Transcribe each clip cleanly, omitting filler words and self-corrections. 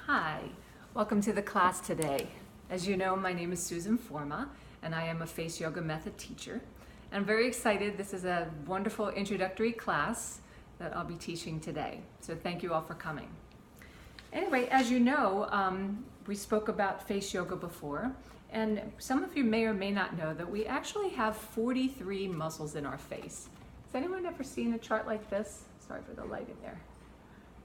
Hi, welcome to the class today. As you know, my name is Susan Forma and I am a face yoga method teacher. I'm very excited. This is a wonderful introductory class that I'll be teaching today. So thank you all for coming. Anyway, as you know, we spoke about face yoga before, and some of you may or may not know that we actually have 43 muscles in our face. Has anyone ever seen a chart like this? Sorry for the light in there.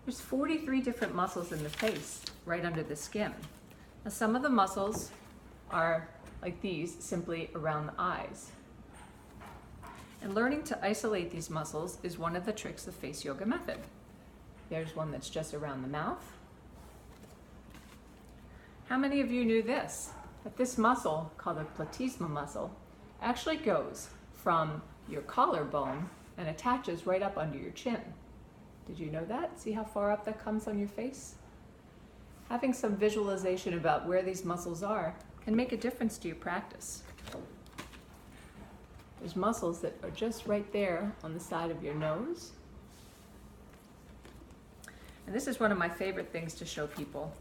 There's 43 different muscles in the face, right under the skin. Now, some of the muscles are like these, simply around the eyes. And learning to isolate these muscles is one of the tricks of face yoga method. There's one that's just around the mouth. How many of you knew this? That this muscle, called the platysma muscle, actually goes from your collarbone and attaches right up under your chin. Did you know that? See how far up that comes on your face? Having some visualization about where these muscles are can make a difference to your practice. There's muscles that are just right there on the side of your nose. And this is one of my favorite things to show people.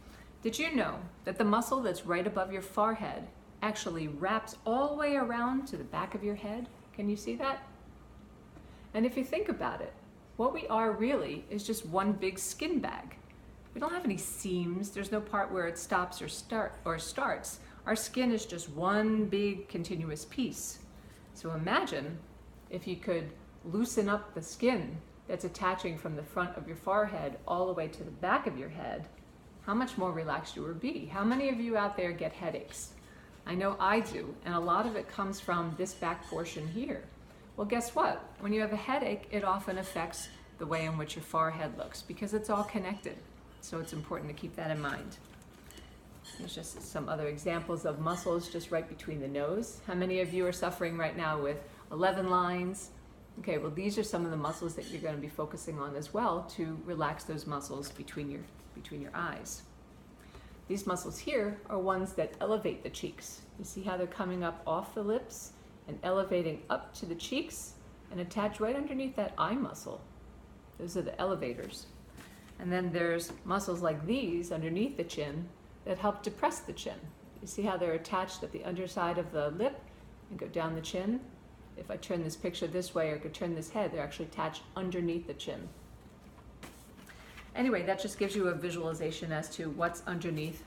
Did you know that the muscle that's right above your forehead actually wraps all the way around to the back of your head? Can you see that? And if you think about it, what we are really is just one big skin bag. We don't have any seams. There's no part where it stops or starts. Our skin is just one big continuous piece. So imagine if you could loosen up the skin that's attaching from the front of your forehead all the way to the back of your head, how much more relaxed you would be. How many of you out there get headaches? I know I do, and a lot of it comes from this back portion here. Well, guess what? When you have a headache, it often affects the way in which your forehead looks because it's all connected. So it's important to keep that in mind. There's just some other examples of muscles just right between the nose. How many of you are suffering right now with 11 lines? Okay, well, these are some of the muscles that you're going to be focusing on as well to relax those muscles between your eyes. These muscles here are ones that elevate the cheeks. You see how they're coming up off the lips and elevating up to the cheeks and attach right underneath that eye muscle. Those are the elevators. And then there's muscles like these underneath the chin that help depress the chin. You see how they're attached at the underside of the lip and go down the chin? If I turn this picture this way or could turn this head, they're actually attached underneath the chin. Anyway, that just gives you a visualization as to what's underneath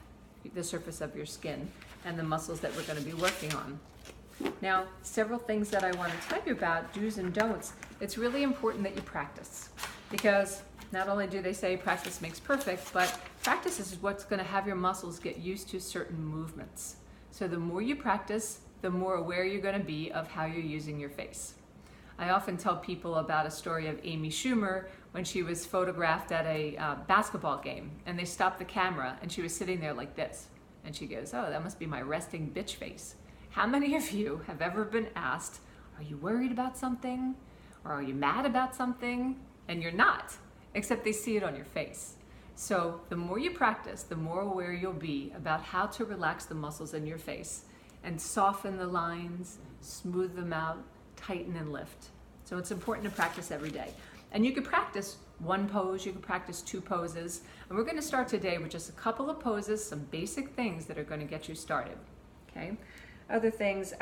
the surface of your skin and the muscles that we're going to be working on. Now, several things that I want to tell you about, do's and don'ts. It's really important that you practice because not only do they say practice makes perfect, but practice is what's going to have your muscles get used to certain movements. So the more you practice, the more aware you're going to be of how you're using your face. I often tell people about a story of Amy Schumer when she was photographed at a basketball game and they stopped the camera and she was sitting there like this. And she goes, "Oh, that must be my resting bitch face." How many of you have ever been asked, are you worried about something? Or are you mad about something? And you're not, except they see it on your face. So the more you practice, the more aware you'll be about how to relax the muscles in your face and soften the lines, smooth them out, tighten and lift. So it's important to practice every day. And you could practice one pose, you could practice two poses. And we're going to start today with just a couple of poses, some basic things that are going to get you started. Okay? Other things,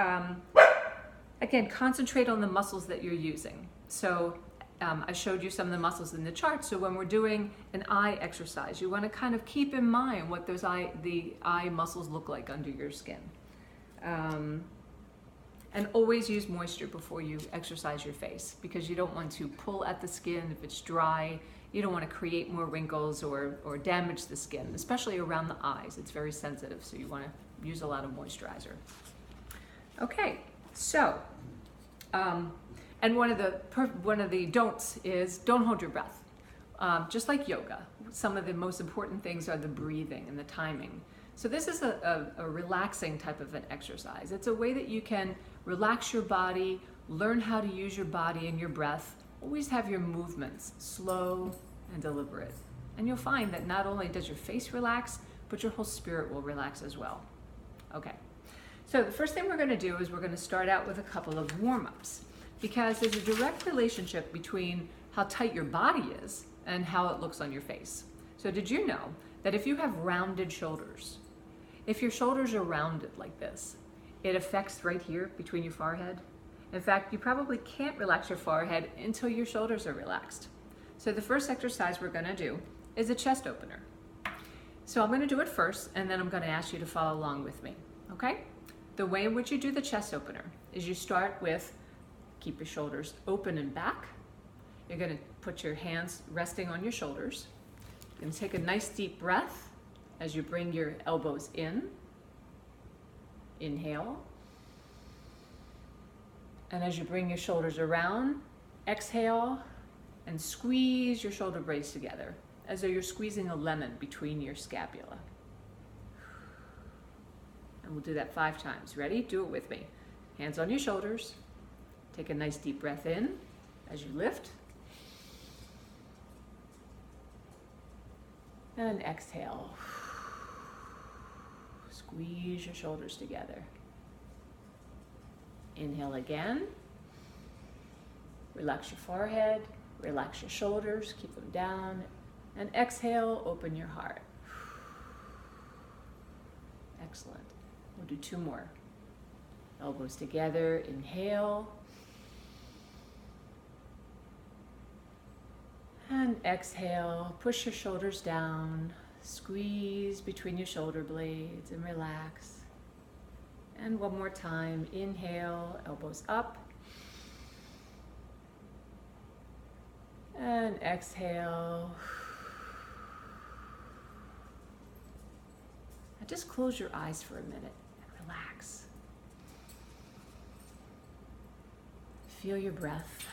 again, concentrate on the muscles that you're using. So I showed you some of the muscles in the chart. So when we're doing an eye exercise, you want to kind of keep in mind what the eye muscles look like under your skin. And always use moisture before you exercise your face because you don't want to pull at the skin if it's dry. You don't want to create more wrinkles or damage the skin, especially around the eyes. It's very sensitive, so you want to use a lot of moisturizer. Okay, so, and one of the don'ts is don't hold your breath. Just like yoga, some of the most important things are the breathing and the timing. So this is a relaxing type of an exercise. It's a way that you can relax your body, learn how to use your body and your breath. Always have your movements slow and deliberate. And you'll find that not only does your face relax, but your whole spirit will relax as well. Okay, so the first thing we're going to do is we're going to start out with a couple of warm-ups because there's a direct relationship between how tight your body is and how it looks on your face. So did you know that if you have rounded shoulders, if your shoulders are rounded like this, it affects right here between your forehead. In fact, you probably can't relax your forehead until your shoulders are relaxed. So the first exercise we're gonna do is a chest opener. So I'm gonna do it first, and then I'm gonna ask you to follow along with me, okay? The way in which you do the chest opener is you start with, keep your shoulders open and back. You're gonna put your hands resting on your shoulders. You're gonna take a nice deep breath as you bring your elbows in. Inhale. And as you bring your shoulders around, exhale and squeeze your shoulder blades together as though you're squeezing a lemon between your scapula. And we'll do that 5 times. Ready? Do it with me. Hands on your shoulders. Take a nice deep breath in as you lift. And exhale. Squeeze your shoulders together. Inhale again. Relax your forehead, relax your shoulders, keep them down. And exhale, open your heart. Excellent. We'll do 2 more. Elbows together, inhale. And exhale, push your shoulders down, squeeze between your shoulder blades and relax. And one more time, inhale, elbows up. And exhale. Now just close your eyes for a minute and relax. Feel your breath.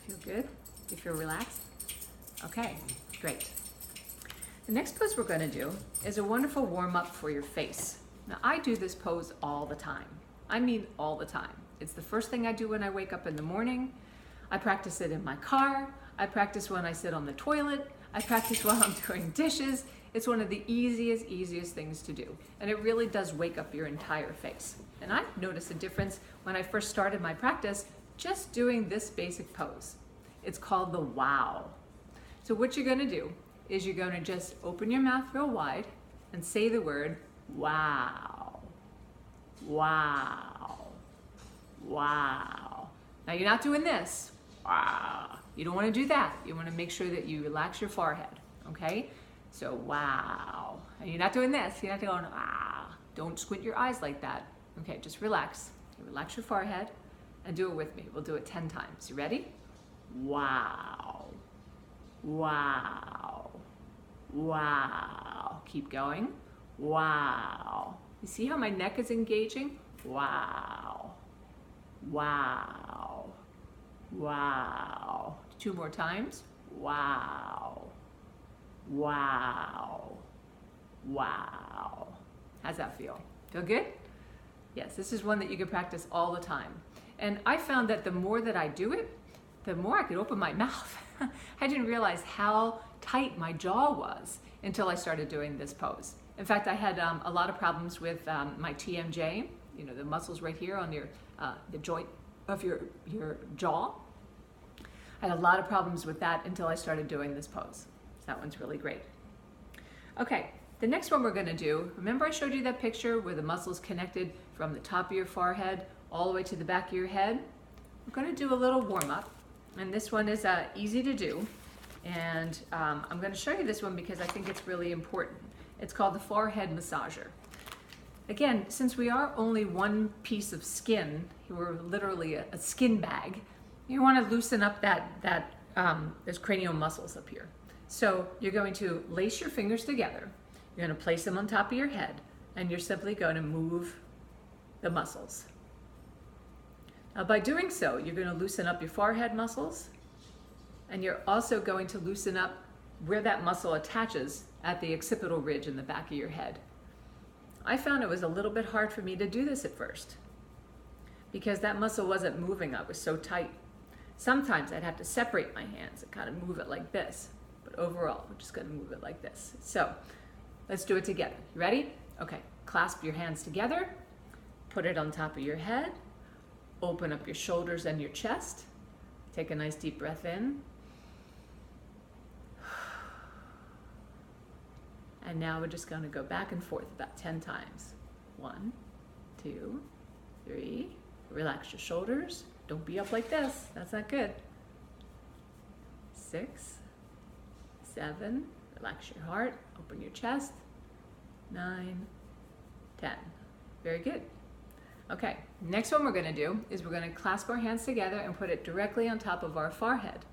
Feel good? You feel relaxed? Okay, great. The next pose we're going to do is a wonderful warm-up for your face. Now, I do this pose all the time. I mean all the time. It's the first thing I do when I wake up in the morning. I practice it in my car. I practice when I sit on the toilet. I practice while I'm doing dishes. It's one of the easiest things to do. And it really does wake up your entire face. And I've noticed a difference when I first started my practice just doing this basic pose. It's called the wow. So what you're going to do is you're going to just open your mouth real wide and say the word wow, wow, wow. Now you're not doing this, wow. You don't want to do that. You want to make sure that you relax your forehead, okay? So wow. And you're not doing this. You're not going ah. Don't squint your eyes like that. Okay, just relax. Relax your forehead and do it with me. We'll do it 10 times. You ready? Wow. Wow. Wow. Keep going. Wow. You see how my neck is engaging? Wow. Wow. Wow. 2 more times. Wow. Wow. Wow. How's that feel? Feel good? Yes, this is one that you can practice all the time. And I found that the more that I do it, the more I could open my mouth. I didn't realize how tight my jaw was until I started doing this pose. In fact, I had a lot of problems with my TMJ, you know, the muscles right here on your the joint of your jaw. I had a lot of problems with that until I started doing this pose. That one's really great. Okay, the next one we're going to do, remember I showed you that picture where the muscles connected from the top of your forehead all the way to the back of your head? We're going to do a little warm-up, and this one is easy to do, and I'm going to show you this one because I think it's really important. It's called the forehead massager. Again, since we are only one piece of skin, we're literally a skin bag, you want to loosen up those cranial muscles up here. So you're going to lace your fingers together, you're going to place them on top of your head, and you're simply going to move the muscles. Now by doing so, you're going to loosen up your forehead muscles, and you're also going to loosen up where that muscle attaches at the occipital ridge in the back of your head. I found it was a little bit hard for me to do this at first because that muscle wasn't moving. It was so tight. Sometimes I'd have to separate my hands and kind of move it like this, but overall we're just going to move it like this. So let's do it together. You ready? Okay, clasp your hands together, put it on top of your head, open up your shoulders and your chest, take a nice deep breath in, And now we're just going to go back and forth about 10 times. 1, 2, 3. Relax your shoulders. Don't be up like this. That's not good. 6, 7. Relax your heart. Open your chest. 9, 10. Very good. Okay, next one we're going to do is we're going to clasp our hands together and put it directly on top of our forehead.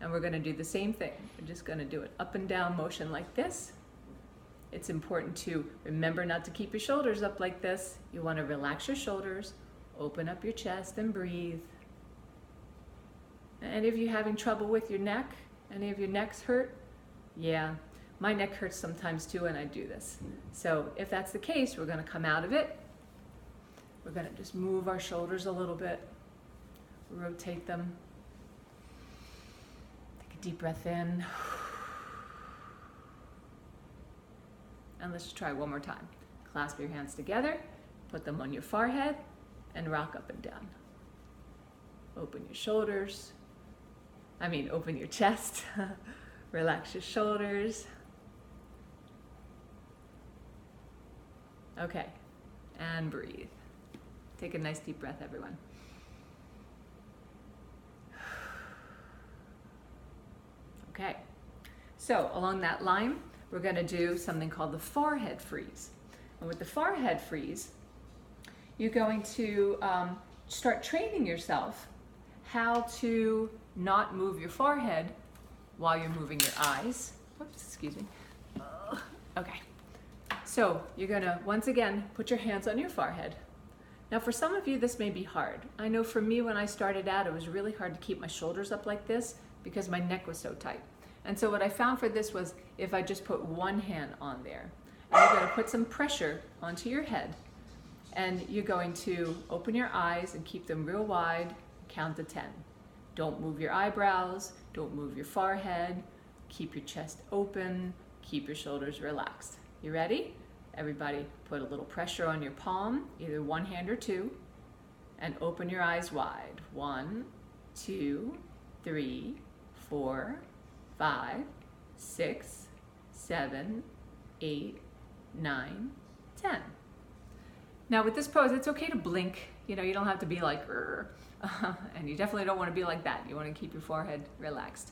And we're going to do the same thing. We're just going to do an up and down motion like this. It's important to remember not to keep your shoulders up like this. You want to relax your shoulders, open up your chest and breathe. Any of you having trouble with your neck? Any of your necks hurt? Yeah, my neck hurts sometimes too when I do this. So if that's the case, we're going to come out of it. We're going to just move our shoulders a little bit, rotate them. Take a deep breath in. And let's just try one more time. Clasp your hands together, put them on your forehead, and rock up and down. Open your shoulders. Open your chest. Relax your shoulders. Okay, and breathe. Take a nice deep breath, everyone. Okay, so along that line, we're going to do something called the forehead freeze. And with the forehead freeze, you're going to start training yourself how to not move your forehead while you're moving your eyes. Whoops, excuse me. Okay, so you're going to, once again, put your hands on your forehead. Now for some of you, this may be hard. I know for me, when I started out, it was really hard to keep my shoulders up like this because my neck was so tight. And so what I found for this was if I just put one hand on there, and you're going to put some pressure onto your head, and you're going to open your eyes and keep them real wide, count to 10. Don't move your eyebrows, don't move your forehead, keep your chest open, keep your shoulders relaxed. You ready? Everybody put a little pressure on your palm, either one hand or two, and open your eyes wide. 1, 2, 3, 4, 5, 6, 7, 8, 9, 10. Now with this pose, it's okay to blink. You don't have to be like, and you definitely don't want to be like that. You want to keep your forehead relaxed.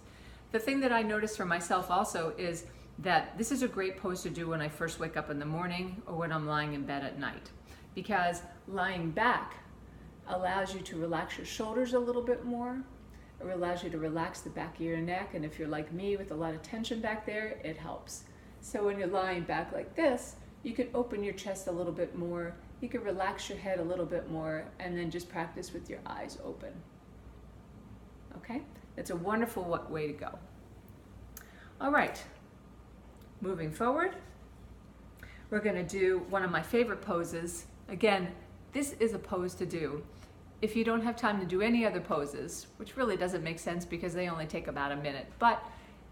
The thing that I noticed for myself also is that this is a great pose to do when I first wake up in the morning or when I'm lying in bed at night, because lying back allows you to relax your shoulders a little bit more. It allows you to relax the back of your neck, and if you're like me with a lot of tension back there, it helps. So when you're lying back like this, you can open your chest a little bit more, you can relax your head a little bit more, and then just practice with your eyes open. Okay? It's a wonderful way to go. All right, moving forward, we're going to do one of my favorite poses. Again, this is a pose to do if you don't have time to do any other poses, which really doesn't make sense because they only take about a minute. But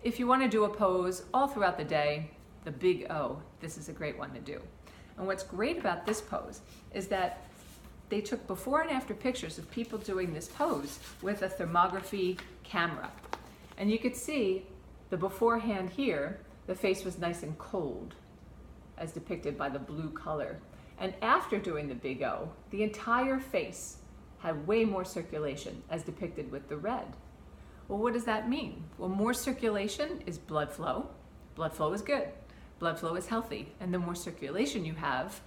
if you want to do a pose all throughout the day, the big O, this is a great one to do. And what's great about this pose is that they took before and after pictures of people doing this pose with a thermography camera. And you could see the beforehand here, the face was nice and cold, as depicted by the blue color. And after doing the big O, the entire face had way more circulation, as depicted with the red. Well, what does that mean? Well, more circulation is blood flow. Blood flow is good. Blood flow is healthy. And the more circulation you have,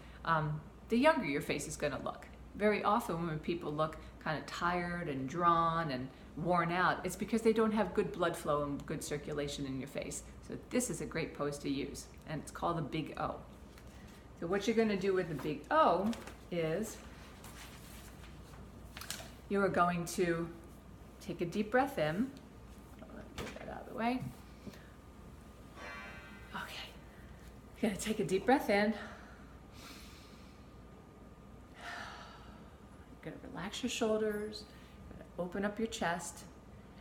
the younger your face is going to look. Very often when people look kind of tired and drawn and worn out, it's because they don't have good blood flow and good circulation in your face. So this is a great pose to use, and it's called the big O. So what you're going to do with the big O is you are going to take a deep breath in. Let me get that out of the way. Okay. You're going to take a deep breath in. You're going to relax your shoulders. You're going to open up your chest.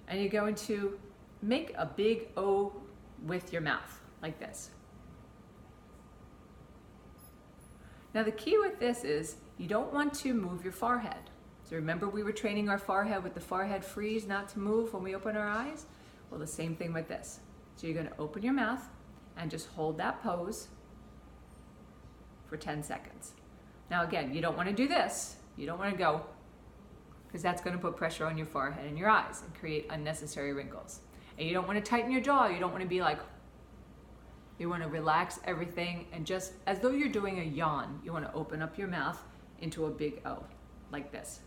And you're going to make a big O with your mouth, like this. Now the key with this is you don't want to move your forehead. So remember we were training our forehead with the forehead freeze not to move when we open our eyes? Well, the same thing with this. So you're going to open your mouth and just hold that pose for 10 seconds. Now again, you don't want to do this. You don't want to go, because that's going to put pressure on your forehead and your eyes and create unnecessary wrinkles. And you don't want to tighten your jaw. You don't want to be like, you want to relax everything, and just as though you're doing a yawn, you want to open up your mouth into a big O, like this.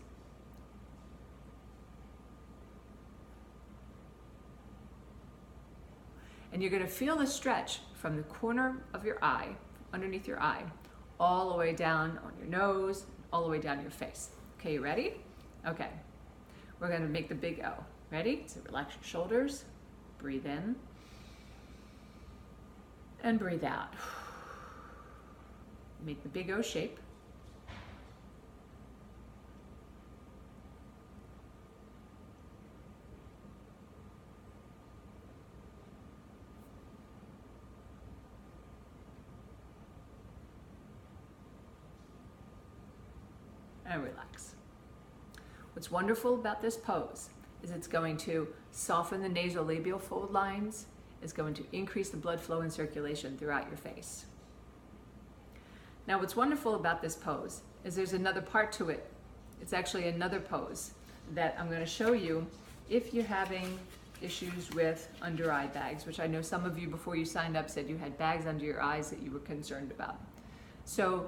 And you're going to feel the stretch from the corner of your eye, underneath your eye, all the way down on your nose, all the way down your face. Okay, you ready? Okay. We're going to make the big O. Ready? So relax your shoulders, breathe in, and breathe out. Make the big O shape. And relax. What's wonderful about this pose is it's going to soften the nasolabial fold lines. It's going to increase the blood flow and circulation throughout your face. Now, what's wonderful about this pose is there's another part to it. It's actually another pose that I'm going to show you if you're having issues with under eye bags, which I know some of you before you signed up said you had bags under your eyes that you were concerned about. So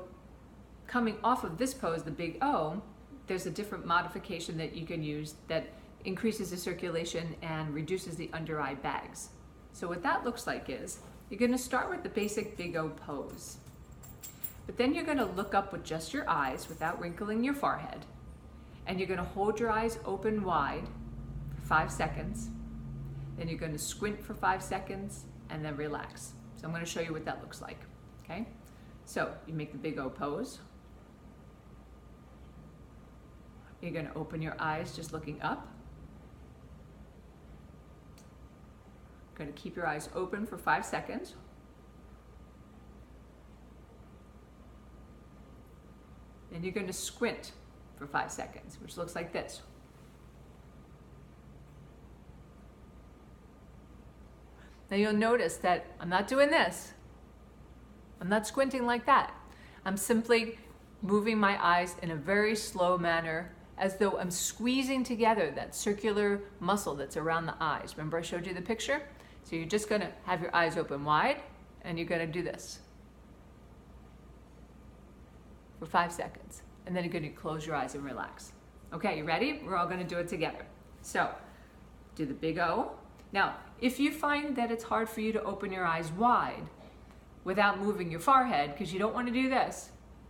coming off of this pose, the big O, there's a different modification that you can use that increases the circulation and reduces the under eye bags. So what that looks like is, you're going to start with the basic big O pose. But then you're going to look up with just your eyes without wrinkling your forehead. And you're going to hold your eyes open wide for 5 seconds. Then you're going to squint for 5 seconds and then relax. So I'm going to show you what that looks like. Okay? So you make the big O pose. You're going to open your eyes just looking up. Going to keep your eyes open for 5 seconds. Then you're going to squint for 5 seconds, which looks like this. Now you'll notice that I'm not doing this. I'm not squinting like that. I'm simply moving my eyes in a very slow manner, as though I'm squeezing together that circular muscle that's around the eyes. Remember I showed you the picture? So you're just going to have your eyes open wide, and you're going to do this for 5 seconds. And then you're going to close your eyes and relax. Okay, you ready? We're all going to do it together. So, do the big O. Now, if you find that it's hard for you to open your eyes wide without moving your forehead, because you don't want to do this,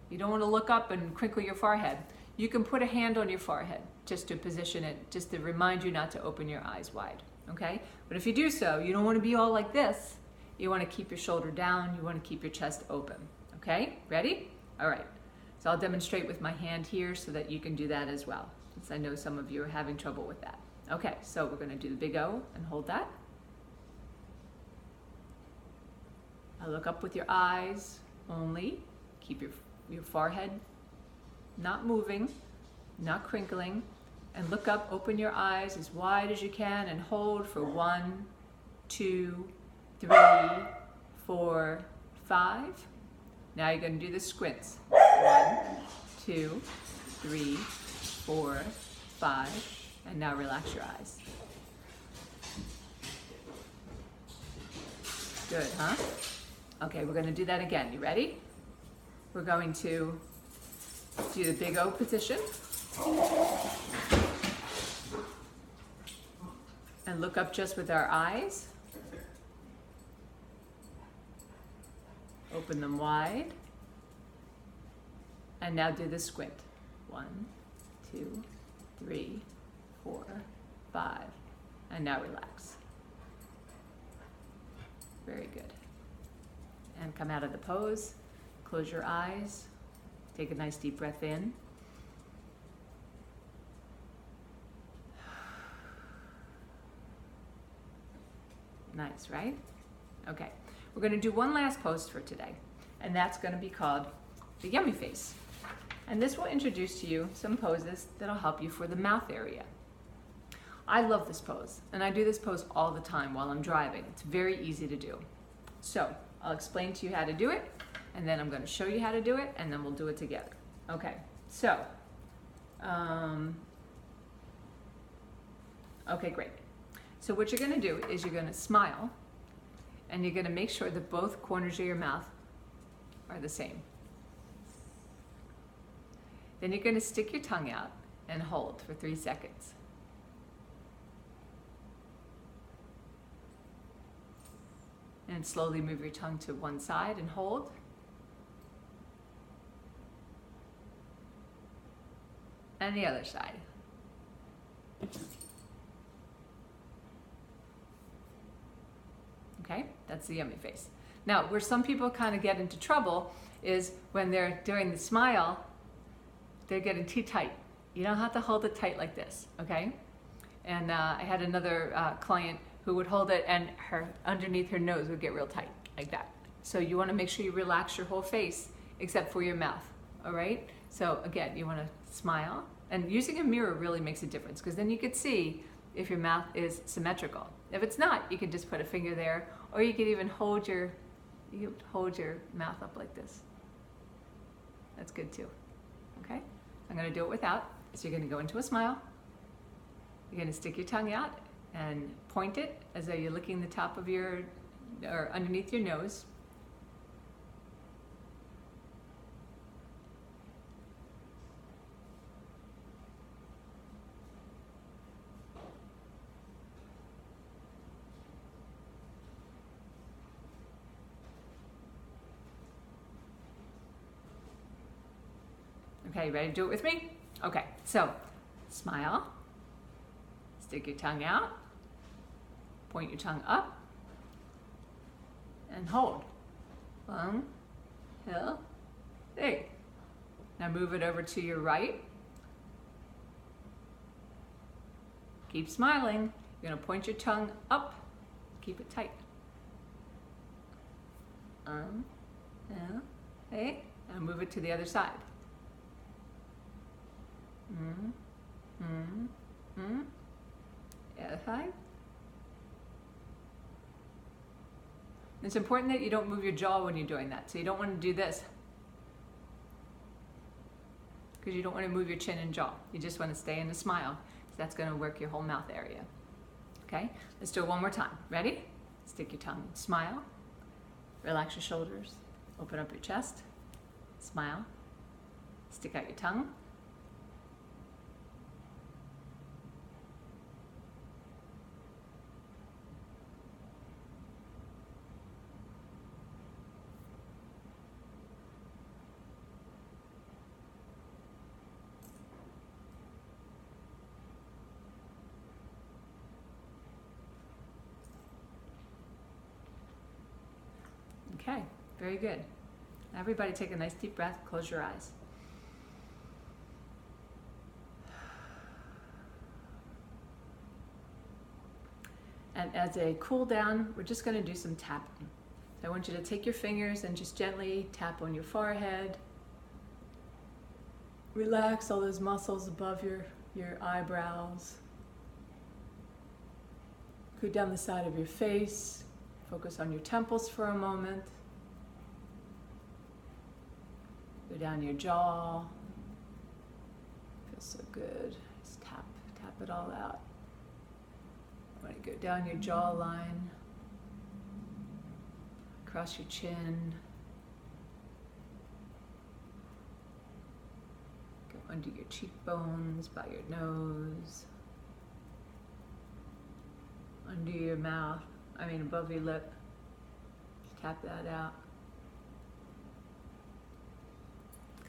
you don't want to look up and crinkle your forehead, you can put a hand on your forehead just to position it, just to remind you not to open your eyes wide. Okay? But if you do so, you don't want to be all like this. You want to keep your shoulder down. You want to keep your chest open. Okay? Ready? All right. So I'll demonstrate with my hand here so that you can do that as well, since I know some of you are having trouble with that. Okay, so we're going to do the big O and hold that. Now look up with your eyes only. Keep your forehead not moving, not crinkling. And look up, open your eyes as wide as you can, and hold for 1, 2, 3, 4, 5. Now you're going to do the squints. 1, 2, 3, 4, 5. And now relax your eyes. Good, huh? Okay, we're going to do that again. You ready? We're going to do the big O position. And look up just with our eyes. Open them wide. And now do the squint. 1, 2, 3, 4, 5. And now relax. Very good. And come out of the pose. Close your eyes. Take a nice deep breath in. Nice, right? Okay, we're going to do one last pose for today, and that's going to be called the yummy face. And this will introduce to you some poses that'll help you for the mouth area. I love this pose, and I do this pose all the time while I'm driving. It's very easy to do. So I'll explain to you how to do it, and then I'm going to show you how to do it, and then we'll do it together. Okay, so, okay, great. So what you're going to do is you're going to smile, and you're going to make sure that both corners of your mouth are the same. Then you're going to stick your tongue out and hold for 3 seconds. And slowly move your tongue to one side and hold. And the other side. Okay, that's the yummy face. Now, where some people kind of get into trouble is when they're doing the smile, they're getting too tight. You don't have to hold it tight like this, okay? And I had another client who would hold it, and underneath her nose would get real tight, like that. So you want to make sure you relax your whole face, except for your mouth, all right? So again, you want to smile, and using a mirror really makes a difference, because then you could see if your mouth is symmetrical. If it's not, you can just put a finger there, or you could even hold your mouth up like this. That's good too, okay? I'm going to do it without. So you're going to go into a smile. You're going to stick your tongue out and point it as though you're licking the top of or underneath your nose. Okay, you ready to do it with me? Okay, so smile, stick your tongue out, point your tongue up, and hold. 1, 2, 3. Now move it over to your right. Keep smiling. You're gonna point your tongue up, keep it tight. 1, 2, 3. Now move it to the other side. The other side. It's important that you don't move your jaw when you're doing that. So you don't want to do this, because you don't want to move your chin and jaw. You just want to stay in the smile. So that's going to work your whole mouth area. Okay, let's do it one more time. Ready? Stick your tongue, smile, relax your shoulders, open up your chest, smile, stick out your tongue. Okay, very good. Everybody take a nice deep breath, close your eyes. And as a cool down, we're just going to do some tapping. So I want you to take your fingers and just gently tap on your forehead. Relax all those muscles above your eyebrows. Go down the side of your face. Focus on your temples for a moment. Go down your jaw. Feels so good. Just tap it all out. I want to go down your jawline, across your chin, go under your cheekbones, by your nose, under your mouth. Above your lip. Just tap that out.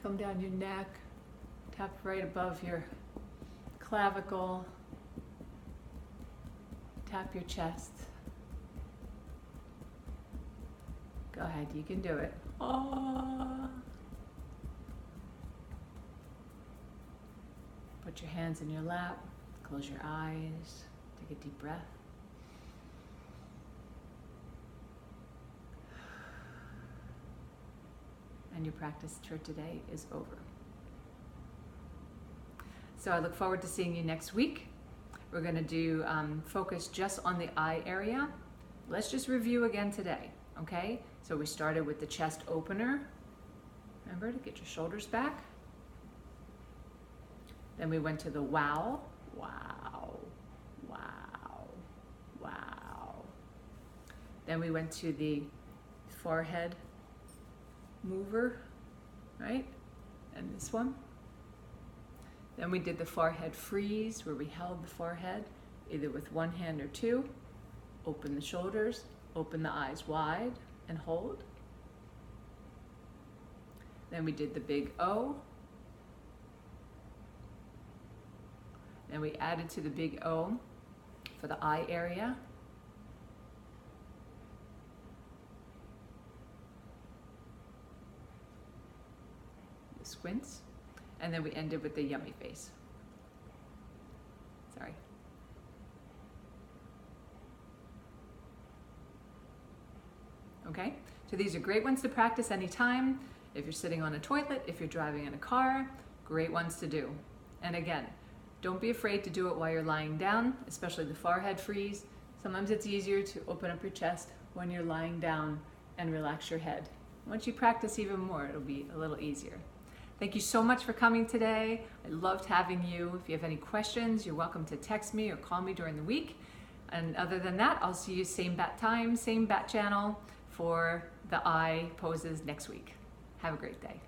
Come down your neck. Tap right above your clavicle. Tap your chest. Go ahead, you can do it. Ah. Put your hands in your lap. Close your eyes. Take a deep breath. And your practice for today is over. So I look forward to seeing you next week. We're going to do focus just on the eye area. Let's just review again today. okay? So we started with the chest opener. Remember to get your shoulders back. Then we went to the wow, wow, wow, wow. Then we went to the forehead mover, right? And this one. Then we did the forehead freeze, where we held the forehead either with one hand or two. Open the shoulders, open the eyes wide, and hold. Then we did the big O. Then we added to the big O for the eye area. The squints. And then we ended with the yummy face. Sorry. Okay, so these are great ones to practice anytime. If you're sitting on a toilet, if you're driving in a car, great ones to do. And again, don't be afraid to do it while you're lying down, especially the forehead freeze. Sometimes it's easier to open up your chest when you're lying down and relax your head. Once you practice even more, it'll be a little easier. Thank you so much for coming today. I loved having you. If you have any questions, you're welcome to text me or call me during the week. And other than that, I'll see you same bat time, same bat channel for the eye poses next week. Have a great day.